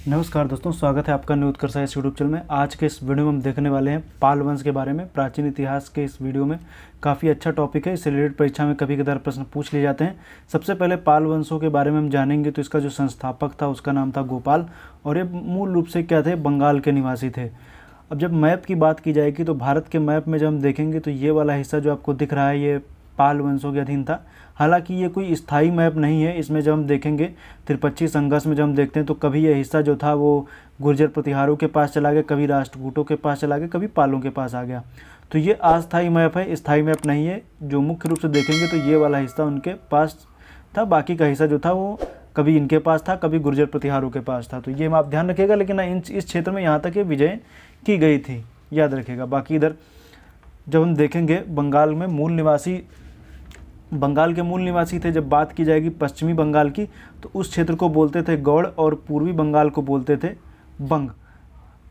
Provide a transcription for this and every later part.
नमस्कार दोस्तों, स्वागत है आपका न्यू उत्कर्ष इस यूट्यूब चैनल में। आज के इस वीडियो में हम देखने वाले हैं पाल वंश के बारे में। प्राचीन इतिहास के इस वीडियो में काफ़ी अच्छा टॉपिक है, इससे रिलेटेड परीक्षा में कभी कभार प्रश्न पूछ लिए जाते हैं। सबसे पहले पाल वंशों के बारे में हम जानेंगे तो इसका जो संस्थापक था उसका नाम था गोपाल, और ये मूल रूप से क्या थे, बंगाल के निवासी थे। अब जब मैप की बात की जाएगी तो भारत के मैप में जब हम देखेंगे तो ये वाला हिस्सा जो आपको दिख रहा है ये पाल वंशों के अधीन था। हालांकि ये कोई स्थायी मैप नहीं है। इसमें जब हम देखेंगे त्रिपक्षीय संघर्ष में जब हम देखते हैं तो कभी ये हिस्सा जो था वो गुर्जर प्रतिहारों के पास चला गया, कभी राष्ट्रकूटों के पास चला गया, कभी पालों के पास आ गया। तो ये अस्थायी मैप है, स्थायी मैप नहीं है। जो मुख्य रूप से देखेंगे तो ये वाला हिस्सा उनके पास था, बाकी का हिस्सा जो था वो कभी इनके पास था, कभी गुर्जर प्रतिहारों के पास था। तो ये आप ध्यान रखिएगा। लेकिन इस क्षेत्र में यहाँ तक ये विजय की गई थी, याद रखिएगा। बाकी इधर जब हम देखेंगे बंगाल के मूल निवासी थे। जब बात की जाएगी पश्चिमी बंगाल की तो उस क्षेत्र को बोलते थे गौड़ और पूर्वी बंगाल को बोलते थे बंग।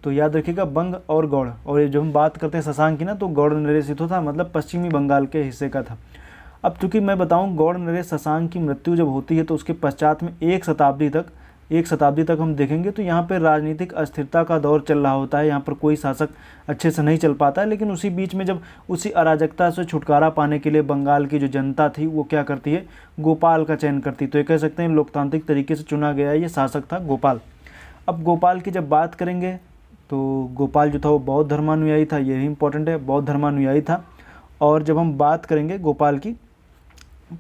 तो याद रखिएगा, बंग और गौड़। और जब हम बात करते हैं शशांक की ना, तो गौड़ नरेश था, मतलब पश्चिमी बंगाल के हिस्से का था। अब चूँकि मैं बताऊँ, गौड़ नरेश शशांक की मृत्यु जब होती है तो उसके पश्चात में एक शताब्दी तक हम देखेंगे तो यहाँ पर राजनीतिक अस्थिरता का दौर चल रहा होता है। यहाँ पर कोई शासक अच्छे से नहीं चल पाता है। लेकिन उसी बीच में जब उसी अराजकता से छुटकारा पाने के लिए बंगाल की जो जनता थी वो क्या करती है, गोपाल का चयन करती। तो ये कह सकते हैं लोकतांत्रिक तरीके से चुना गया ये शासक था गोपाल। अब गोपाल की जब बात करेंगे तो गोपाल जो था वो बौद्ध धर्मानुयायी था, ये भी इंपॉर्टेंट है, बौद्ध धर्मानुयायी था। और जब हम बात करेंगे गोपाल की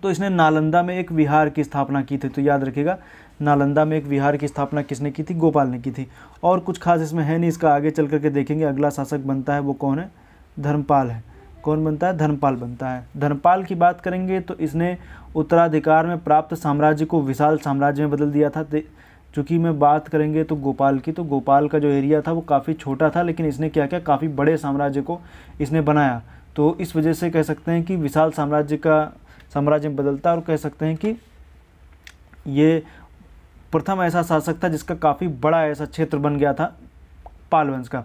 तो इसने नालंदा में एक विहार की स्थापना की थी। तो याद रखिएगा, नालंदा में एक विहार की स्थापना किसने की थी, गोपाल ने की थी। और कुछ खास इसमें है नहीं, इसका आगे चल करके देखेंगे। अगला शासक बनता है वो कौन है, धर्मपाल है। कौन बनता है, धर्मपाल बनता है। धर्मपाल की बात करेंगे तो इसने उत्तराधिकार में प्राप्त साम्राज्य को विशाल साम्राज्य में बदल दिया था। चूँकि मैं बात करेंगे तो गोपाल की, तो गोपाल का जो एरिया था वो काफ़ी छोटा था, लेकिन इसने क्या किया, काफ़ी बड़े साम्राज्य को इसने बनाया। तो इस वजह से कह सकते हैं कि विशाल साम्राज्य में बदलता, और कह सकते हैं कि ये प्रथम ऐसा शासक था जिसका काफ़ी बड़ा ऐसा क्षेत्र बन गया था पाल वंश का।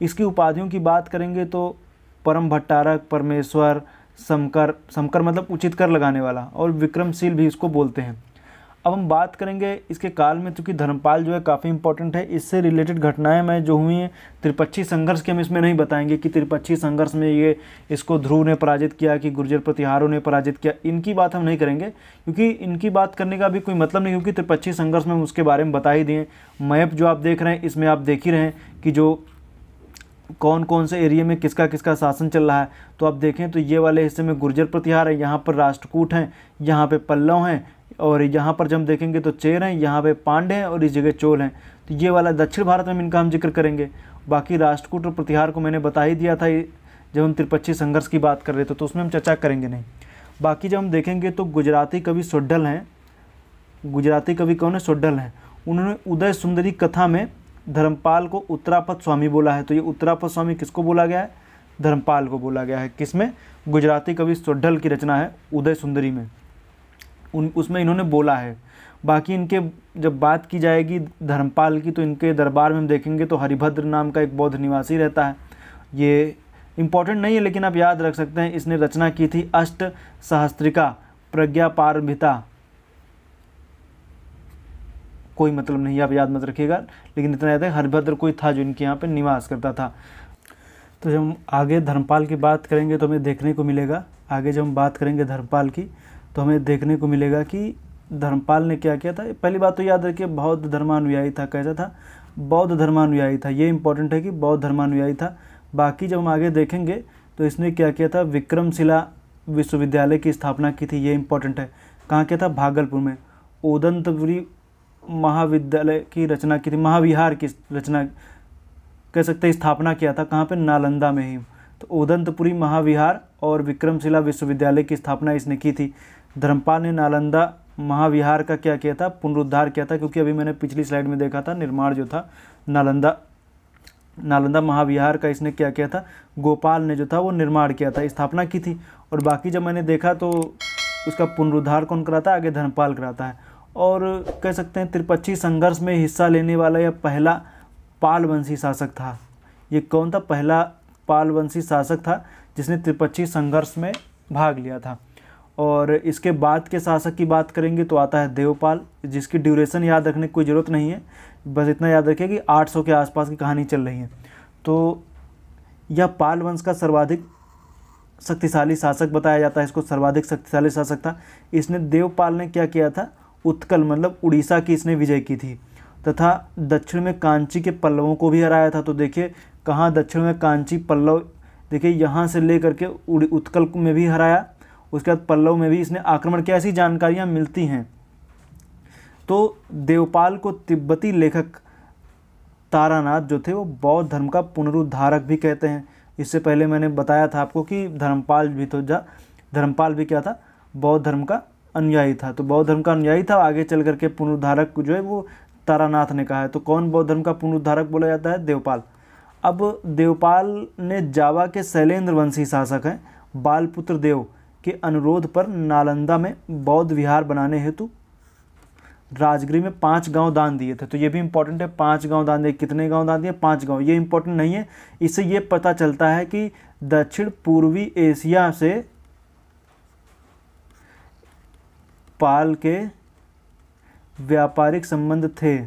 इसकी उपाधियों की बात करेंगे तो परम भट्टारक, परमेश्वर, समकर मतलब उचित कर लगाने वाला, और विक्रमशील भी इसको बोलते हैं। अब हम बात करेंगे इसके काल में, चूँकि धर्मपाल जो है काफ़ी इंपॉर्टेंट है। इससे रिलेटेड घटनाएं मैं जो हुई हैं त्रिपक्षीय संघर्ष के हम इसमें नहीं बताएंगे कि त्रिपक्षीय संघर्ष में ये इसको ध्रुव ने पराजित किया कि गुर्जर प्रतिहारों ने पराजित किया, इनकी बात हम नहीं करेंगे, क्योंकि इनकी बात करने का भी कोई मतलब नहीं, क्योंकि त्रिपक्षीय संघर्ष में हम उसके बारे में बता ही दिए। मैप जो आप देख रहे हैं इसमें आप देख ही रहे हैं कि जो कौन कौन से एरिया में किसका किसका शासन चल रहा है। तो आप देखें तो ये वाले हिस्से में गुर्जर प्रतिहार है, यहाँ पर राष्ट्रकूट हैं, यहाँ पे पल्लव हैं, और यहाँ पर जब हम देखेंगे तो चेर हैं, यहाँ पे पांडे हैं, और इस जगह चोल हैं। तो ये वाला दक्षिण भारत में इनका हम जिक्र करेंगे। बाकी राष्ट्रकूट और प्रतिहार को मैंने बता ही दिया था जब हम त्रिपक्षीय संघर्ष की बात कर रहे थे, तो उसमें हम चर्चा करेंगे नहीं। बाकी जब हम देखेंगे तो गुजराती कवि सोड्डल हैं। गुजराती कवि कौन है, सोड्डल हैं। उन्होंने उदय सुंदरी कथा में धर्मपाल को उत्तरापद स्वामी बोला है। तो ये उत्तरापद स्वामी किसको बोला गया है, धर्मपाल को बोला गया है। किसमें, गुजराती कवि सोड्डल की रचना है उदय सुंदरी में, उसमें इन्होंने बोला है। बाकी इनके जब बात की जाएगी धर्मपाल की तो इनके दरबार में हम देखेंगे तो हरिभद्र नाम का एक बौद्ध निवासी रहता है। ये इंपॉर्टेंट नहीं है लेकिन आप याद रख सकते हैं। इसने रचना की थी अष्ट सहस्त्रिका प्रज्ञापारमिता, कोई मतलब नहीं, आप याद मत रखिएगा, लेकिन इतना याद है हरिभद्र कोई था जो इनके यहाँ पे निवास करता था। तो जब हम आगे धर्मपाल की बात करेंगे तो हमें देखने को मिलेगा, आगे जब हम बात करेंगे धर्मपाल की तो हमें देखने को मिलेगा कि धर्मपाल ने क्या किया था। पहली बात तो याद रखिए, बौद्ध धर्मानुयायी था। कैसा था, बौद्ध धर्मानुयायी था, ये इंपॉर्टेंट है कि बौद्ध धर्मानुयायी था। बाकी जब हम आगे देखेंगे तो इसने क्या किया था, विक्रमशिला विश्वविद्यालय की स्थापना की थी, ये इंपॉर्टेंट है। कहाँ किया था, भागलपुर में। ओदंतपुरी महाविद्यालय की रचना की थी, महाविहार की रचना कह सकते हैं स्थापना किया था, कहाँ पे, नालंदा में ही। तो ओदंतपुरी महाविहार और विक्रमशिला विश्वविद्यालय की स्थापना इसने की थी। धर्मपाल ने नालंदा महाविहार का क्या किया था, पुनरुद्धार किया था, क्योंकि अभी मैंने पिछली स्लाइड में देखा था निर्माण जो था नालंदा महाविहार का इसने क्या किया था, गोपाल ने जो था वो निर्माण किया था, स्थापना की थी। और बाकी जब मैंने देखा तो उसका पुनरुद्धार कौन कराता है, आगे धर्मपाल कराता है। और कह सकते हैं त्रिपक्षीय संघर्ष में हिस्सा लेने वाला यह पहला पालवंशी शासक था। ये कौन था, पहला पालवंशी शासक था जिसने त्रिपक्षीय संघर्ष में भाग लिया था। और इसके बाद के शासक की बात करेंगे तो आता है देवपाल, जिसकी ड्यूरेशन याद रखने की कोई ज़रूरत नहीं है, बस इतना याद रखिए कि 800 के आसपास की कहानी चल रही है। तो यह पाल वंश का सर्वाधिक शक्तिशाली शासक बताया जाता है, इसको सर्वाधिक शक्तिशाली शासक था। इसने देवपाल ने क्या किया था, उत्कल मतलब उड़ीसा की इसने विजय की थी, तथा दक्षिण में कांची के पल्लवों को भी हराया था। तो देखिए कहाँ दक्षिण में कांची पल्लव, देखिए यहाँ से लेकर के उत्कल में भी हराया, उसके बाद पल्लव में भी इसने आक्रमण किया। ऐसी जानकारियाँ मिलती हैं। तो देवपाल को तिब्बती लेखक तारानाथ जो थे वो बौद्ध धर्म का पुनरुद्धारक भी कहते हैं। इससे पहले मैंने बताया था आपको कि धर्मपाल भी क्या था, बौद्ध धर्म का अनुयायी था। तो बौद्ध धर्म का अनुयायी था, आगे चल करके पुनरुद्धारक जो है वो तारानाथ ने कहा है। तो कौन बौद्ध धर्म का पुनरुद्धारक बोला जाता है, देवपाल। अब देवपाल ने जावा के शैलेंद्र वंशी शासक हैं बालपुत्र देव के अनुरोध पर नालंदा में बौद्ध विहार बनाने हेतु राजगिरी में 5 गांव दान दिए थे। तो ये भी इंपॉर्टेंट है, 5 गांव दान दिए। कितने गांव दान दिए, 5 गांव। ये इंपॉर्टेंट नहीं है, इससे ये पता चलता है कि दक्षिण पूर्वी एशिया से पाल के व्यापारिक संबंध थे।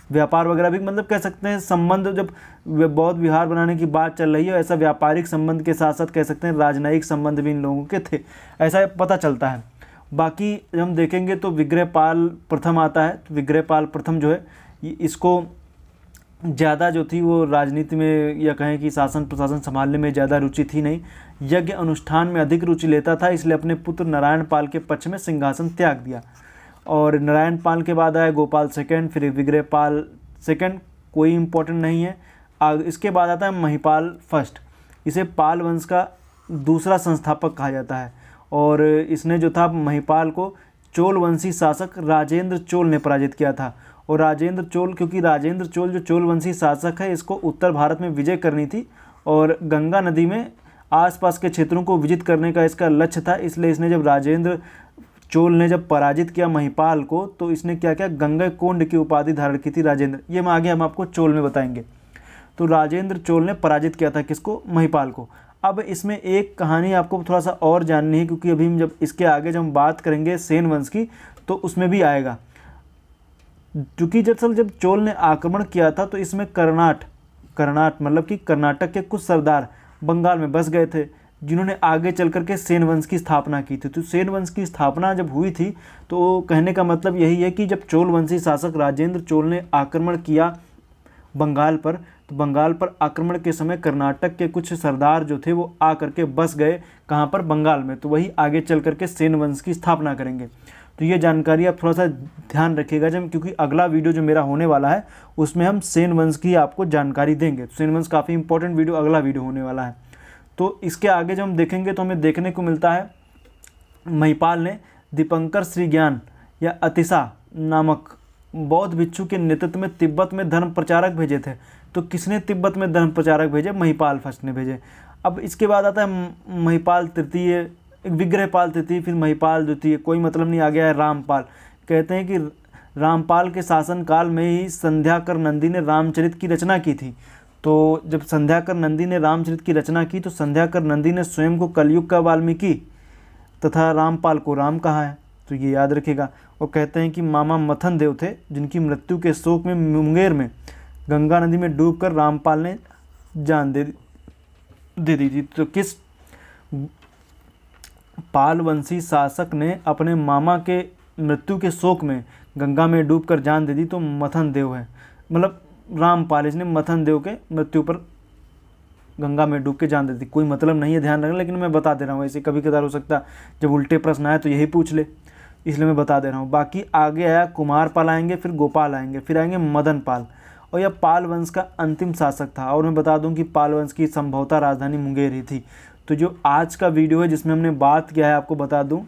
व्यापार वगैरह भी मतलब कह सकते हैं संबंध, जब बौद्ध विहार बनाने की बात चल रही है ऐसा व्यापारिक संबंध के साथ साथ कह सकते हैं राजनयिक संबंध भी इन लोगों के थे, ऐसा पता चलता है। बाकी जब हम देखेंगे तो विग्रहपाल प्रथम आता है। तो विग्रहपाल प्रथम जो है इसको ज़्यादा जो थी वो राजनीति में या कहें कि शासन प्रशासन संभालने में ज़्यादा रुचि थी नहीं, यज्ञ अनुष्ठान में अधिक रुचि लेता था, इसलिए अपने पुत्र नारायण पाल के पक्ष में सिंहासन त्याग दिया। और नारायण पाल के बाद आया गोपाल सेकंड, फिर विग्रहपाल सेकंड, कोई इम्पोर्टेंट नहीं है। इसके बाद आता है महिपाल फर्स्ट। इसे पाल वंश का दूसरा संस्थापक कहा जाता है और इसने जो था महिपाल को चोल वंशी शासक राजेंद्र चोल ने पराजित किया था। और राजेंद्र चोल, क्योंकि राजेंद्र चोल जो चोल वंशी शासक है इसको उत्तर भारत में विजय करनी थी और गंगा नदी में आसपास के क्षेत्रों को विजित करने का इसका लक्ष्य था, इसलिए इसने जब राजेंद्र चोल ने जब पराजित किया महिपाल को तो इसने क्या किया, गंगा कोंड की उपाधि धारण की थी राजेंद्र। ये में आगे हम आपको चोल में बताएंगे। तो राजेंद्र चोल ने पराजित किया था किसको, महिपाल को। अब इसमें एक कहानी आपको थोड़ा सा और जाननी है, क्योंकि अभी हम जब इसके आगे जब हम बात करेंगे सेन वंश की तो उसमें भी आएगा। क्योंकि जब चोल ने आक्रमण किया था तो इसमें कर्नाट मतलब कि कर्नाटक के कुछ सरदार बंगाल में बस गए थे, जिन्होंने आगे चल करके सेन वंश की स्थापना की थी। तो सेन वंश की स्थापना जब हुई थी तो कहने का मतलब यही है कि जब चोल वंशी शासक राजेंद्र चोल ने आक्रमण किया बंगाल पर, तो बंगाल पर आक्रमण के समय कर्नाटक के कुछ सरदार जो थे वो आ करके बस गए कहाँ पर, बंगाल में। तो वही आगे चल करके सेन वंश की स्थापना करेंगे। तो ये जानकारी आप थोड़ा सा ध्यान रखिएगा जब, क्योंकि अगला वीडियो जो मेरा होने वाला है उसमें हम सेन वंश की आपको जानकारी देंगे। तो सेन वंश काफ़ी इंपॉर्टेंट वीडियो अगला वीडियो होने वाला है। तो इसके आगे जब हम देखेंगे तो हमें देखने को मिलता है महिपाल ने दीपंकर श्रीज्ञान या अतिशा नामक बौद्ध भिक्षु के नेतृत्व में तिब्बत में धर्म प्रचारक भेजे थे। तो किसने तिब्बत में धर्म प्रचारक भेजे, महिपाल फर्स्ट ने भेजे। अब इसके बाद आता है महिपाल तृतीय, विग्रहपाल तृतीय, फिर महिपाल द्वितीय, कोई मतलब नहीं। आ गया है रामपाल। कहते हैं कि रामपाल के शासनकाल में ही संध्याकर नंदी ने रामचरित की रचना की थी। तो जब संध्याकर नंदी ने रामचरित की रचना की तो संध्याकर नंदी ने स्वयं को कलयुग का वाल्मीकि तथा रामपाल को राम कहा है, तो ये याद रखिएगा। और कहते हैं कि मामा मथन देव थे जिनकी मृत्यु के शोक में मुंगेर में गंगा नदी में डूबकर रामपाल ने जान दे दी थी। तो किस पाल वंशी शासक ने अपने मामा के मृत्यु के शोक में गंगा में डूबकर जान दे दी, तो मथन देव है, मतलब रामपाल, इसने मथन देव के मृत्यु पर गंगा में डूब के जान दे दी। कोई मतलब नहीं है, ध्यान रखना, लेकिन मैं बता दे रहा हूँ। ऐसे कभी कदार हो सकता जब उल्टे प्रश्न आए तो यही पूछ ले, इसलिए मैं बता दे रहा हूँ। बाकी आगे आया कुमारपाल आएंगे, फिर गोपाल आएंगे, फिर आएंगे मदन पाल, और यह पाल वंश का अंतिम शासक था। और मैं बता दूं कि पाल वंश की संभवतः राजधानी मुंगेर ही थी। तो जो आज का वीडियो है जिसमें हमने बात किया है, आपको बता दूं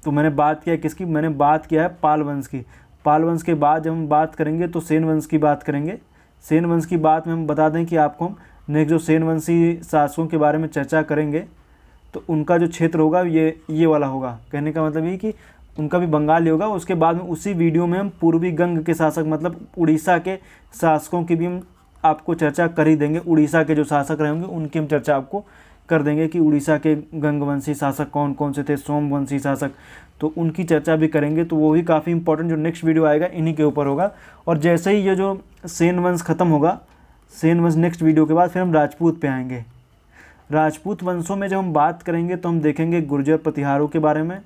तो मैंने बात किया है किसकी, मैंने बात किया है पाल वंश की। पाल वंश के बाद जब हम बात करेंगे तो सेन वंश की बात करेंगे। सेन वंश की बात में हम बता दें कि आपको हम नेक्स्ट जो सेन वंशी शासकों के बारे में चर्चा करेंगे तो उनका जो क्षेत्र होगा ये वाला होगा। कहने का मतलब ये कि उनका भी बंगाल ही होगा। उसके बाद में उसी वीडियो में हम पूर्वी गंग के शासक मतलब उड़ीसा के शासकों की भी हम आपको चर्चा कर ही देंगे। उड़ीसा के जो शासक रहे होंगे उनकी हम चर्चा आपको कर देंगे कि उड़ीसा के गंगवंशी शासक कौन कौन से थे, सोमवंशी शासक, तो उनकी चर्चा भी करेंगे। तो वो भी काफ़ी इंपॉर्टेंट जो नेक्स्ट वीडियो आएगा इन्हीं के ऊपर होगा। और जैसे ही ये जो सेन वंश ख़त्म होगा, सेन वंश नेक्स्ट वीडियो के बाद फिर हम राजपूत पे आएंगे। राजपूत वंशों में जब हम बात करेंगे तो हम देखेंगे गुर्जर प्रतिहारों के बारे में,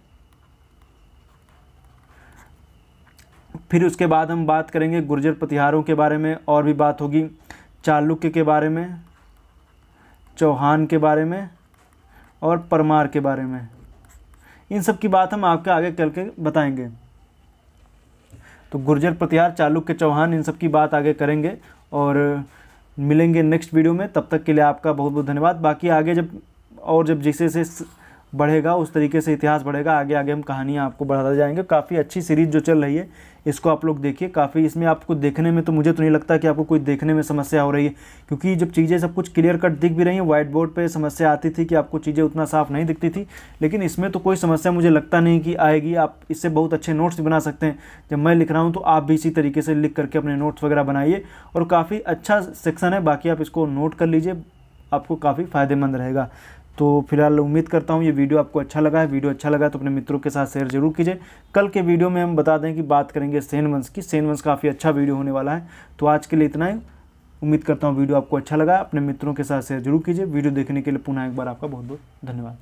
फिर उसके बाद हम बात करेंगे गुर्जर प्रतिहारों के बारे में, और भी बात होगी चालुक्य के बारे में, चौहान के बारे में और परमार के बारे में। इन सब की बात हम आपके आगे करके बताएंगे। तो गुर्जर प्रतिहार, चालुक्य, चौहान, इन सब की बात आगे करेंगे और मिलेंगे नेक्स्ट वीडियो में। तब तक के लिए आपका बहुत बहुत धन्यवाद। बाकी आगे जब जैसे से बढ़ेगा उस तरीके से इतिहास बढ़ेगा, आगे आगे हम कहानियाँ आपको बढ़ाते जाएंगे। काफ़ी अच्छी सीरीज़ जो चल रही है इसको आप लोग देखिए। काफ़ी इसमें आपको देखने में तो मुझे तो नहीं लगता कि आपको कोई देखने में समस्या हो रही है, क्योंकि जब चीज़ें सब कुछ क्लियर कट दिख भी रही हैं। व्हाइट बोर्ड पे समस्या आती थी कि आपको चीज़ें उतना साफ नहीं दिखती थी, लेकिन इसमें तो कोई समस्या मुझे लगता नहीं कि आएगी। आप इससे बहुत अच्छे नोट्स बना सकते हैं। जब मैं लिख रहा हूँ तो आप भी इसी तरीके से लिख करके अपने नोट्स वगैरह बनाइए, और काफ़ी अच्छा सेक्शन है। बाकी आप इसको नोट कर लीजिए, आपको काफ़ी फ़ायदेमंद रहेगा। तो फिलहाल उम्मीद करता हूँ ये वीडियो आपको अच्छा लगा है। वीडियो अच्छा लगा तो अपने मित्रों के साथ शेयर जरूर कीजिए। कल के वीडियो में हम बता दें कि बात करेंगे सेन वंश की। सेन वंश काफ़ी अच्छा वीडियो होने वाला है। तो आज के लिए इतना ही। उम्मीद करता हूँ वीडियो आपको अच्छा लगा। अपने मित्रों के साथ शेयर जरूर कीजिए। वीडियो देखने के लिए पुनः एक बार आपका बहुत बहुत धन्यवाद।